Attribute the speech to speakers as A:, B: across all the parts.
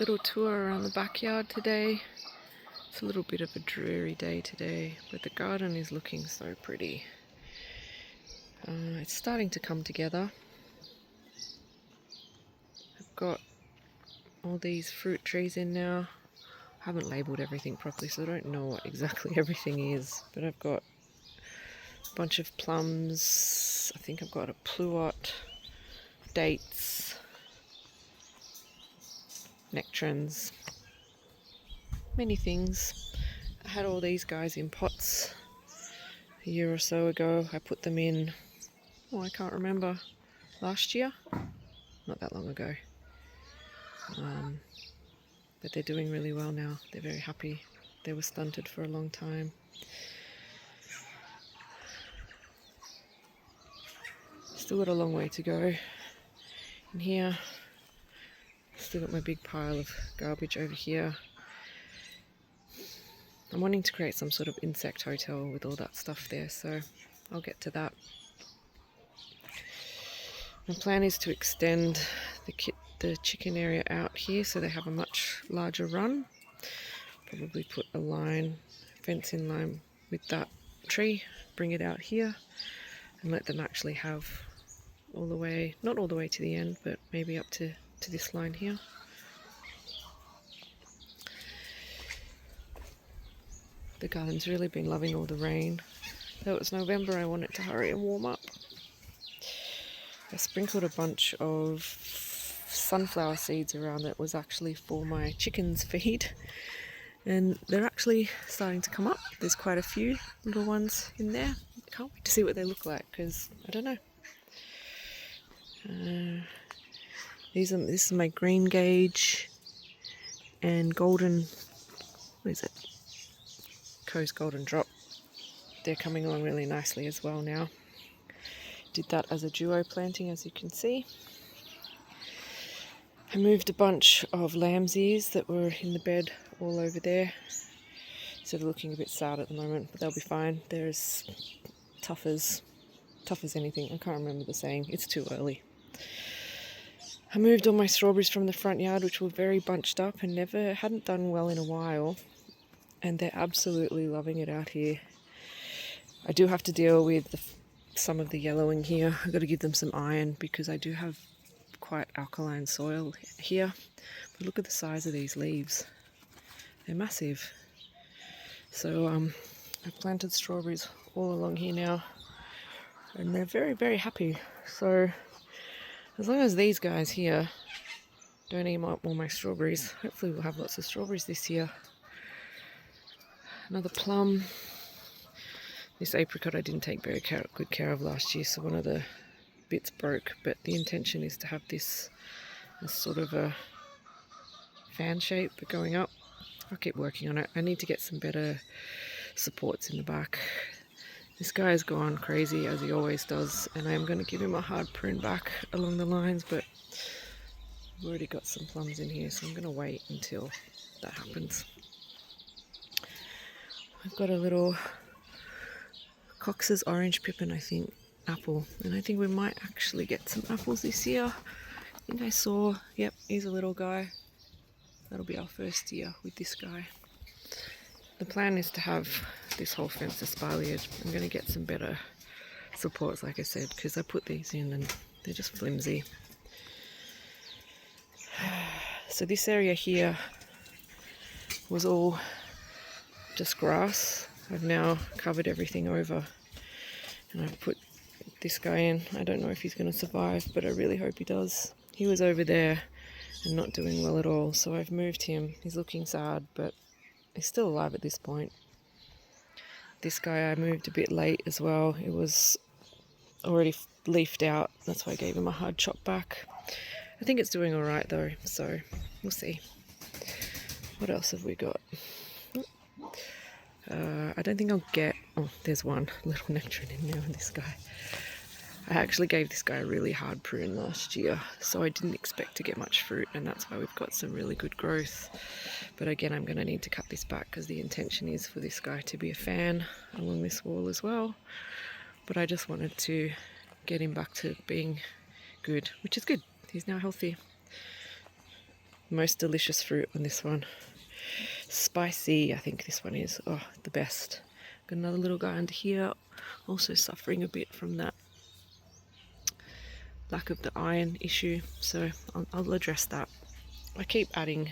A: little tour around the backyard today. It's a little bit of a dreary day today, but the garden is looking so pretty. It's starting to come together. I've got all these fruit trees in now. I haven't labelled everything properly, so I don't know what exactly everything is, but I've got a bunch of plums. I think I've got a pluot, dates, nectarines, many things. I had all these guys in pots a year or so ago. I put them in, I can't remember, last year? Not that long ago. But they're doing really well now. They're very happy. They were stunted for a long time. Still got a long way to go. In here, still got my big pile of garbage over here. I'm wanting to create some sort of insect hotel with all that stuff there, so I'll get to that. My plan is to extend the chicken area out here so they have a much larger run. Probably put a fence in line with that tree, bring it out here and let them actually have all the way, not all the way to the end, but maybe up to this line here. The garden's really been loving all the rain. Though it's November, I want it to hurry and warm up. I sprinkled a bunch of sunflower seeds around that was actually for my chickens' feed. And they're actually starting to come up. There's quite a few little ones in there. I can't wait to see what they look like because I don't know. This is my green gauge and golden, what is it? Coast golden drop. They're coming along really nicely as well now. Did that as a duo planting, as you can see. I moved a bunch of lamb's ears that were in the bed all over there. So they're looking a bit sad at the moment, but they'll be fine. They're as tough as anything. I can't remember the saying. It's too early. I moved all my strawberries from the front yard, which were very bunched up and hadn't done well in a while. And they're absolutely loving it out here. I do have to deal with some of the yellowing here. I've got to give them some iron because I do have quite alkaline soil here. But look at the size of these leaves. They're massive. So I've planted strawberries all along here now. And they're very, very happy. So as long as these guys here don't eat up all my strawberries, hopefully we'll have lots of strawberries this year. Another plum. This apricot I didn't take very good care of last year, so one of the bits broke, but the intention is to have this as sort of a fan shape going up. I'll keep working on it. I need to get some better supports in the back. This guy has gone crazy as he always does, and I am going to give him a hard prune back along the lines, but I've already got some plums in here, so I'm going to wait until that happens. I've got a little Cox's orange pippin, I think, apple, and I think we might actually get some apples this year. I think I saw, yep, here's a little guy. That'll be our first year with this guy. The plan is to have this whole fence espaliered. I'm going to get some better supports, like I said, because I put these in and they're just flimsy. So this area here was all just grass. I've now covered everything over and I've put this guy in. I don't know if he's going to survive, but I really hope he does. He was over there and not doing well at all, so I've moved him. He's looking sad, but he's still alive at this point. This guy I moved a bit late as well. It was already leafed out. That's why I gave him a hard chop back. I think it's doing all right though, so we'll see. What else have we got? I don't think I'll get... Oh, there's one little nectarine in there with this guy. I actually gave this guy a really hard prune last year, so I didn't expect to get much fruit, and that's why we've got some really good growth. But again, I'm going to need to cut this back because the intention is for this guy to be a fan along this wall as well. But I just wanted to get him back to being good, which is good. He's now healthy. Most delicious fruit on this one. Spicy, I think this one is. Oh, the best. Got another little guy under here, also suffering a bit from that lack of the iron issue, so I'll address that. I keep adding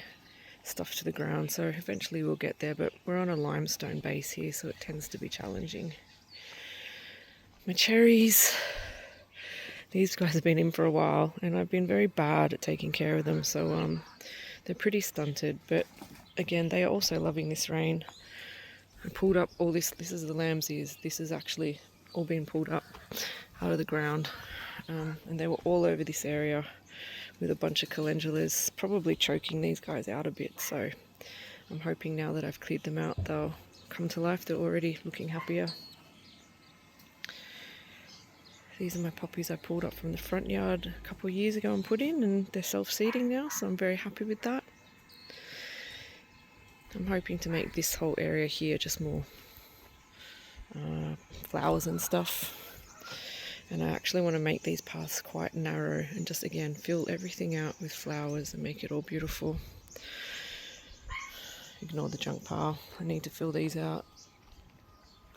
A: stuff to the ground, so eventually we'll get there, but we're on a limestone base here, so it tends to be challenging. My cherries, these guys have been in for a while, and I've been very bad at taking care of them, so they're pretty stunted, but again, they are also loving this rain. I pulled up all this is the lamb's ears. This is actually all been pulled up out of the ground, and they were all over this area with a bunch of calendulas, probably choking these guys out a bit, so I'm hoping now that I've cleared them out they'll come to life. They're already looking happier. These are my poppies I pulled up from the front yard a couple of years ago and put in, and they're self-seeding now, so I'm very happy with that. I'm hoping to make this whole area here just more flowers and stuff. And I actually want to make these paths quite narrow and just again fill everything out with flowers and make it all beautiful. Ignore the junk pile. I need to fill these out.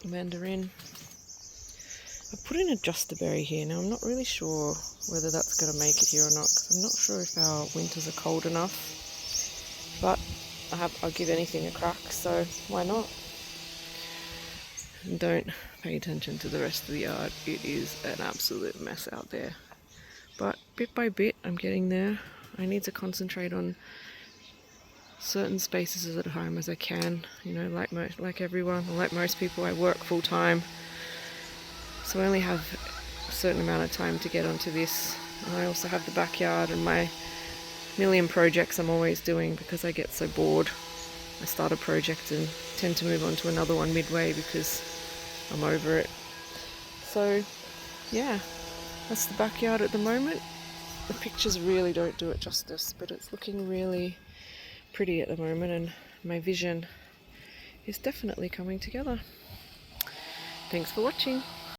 A: Mandarin. I put in a Justaberry here. Now I'm not really sure whether that's going to make it here or not, because I'm not sure if our winters are cold enough. But I'll give anything a crack, so why not? And don't pay attention to the rest of the yard. It is an absolute mess out there. But bit by bit, I'm getting there. I need to concentrate on certain spaces at home as I can. You know, like everyone, like most people, I work full time, so I only have a certain amount of time to get onto this. And I also have the backyard and my million projects I'm always doing because I get so bored. I start a project and tend to move on to another one midway because I'm over it. So yeah, that's the backyard at the moment. The pictures really don't do it justice, but it's looking really pretty at the moment, and my vision is definitely coming together. Thanks for watching.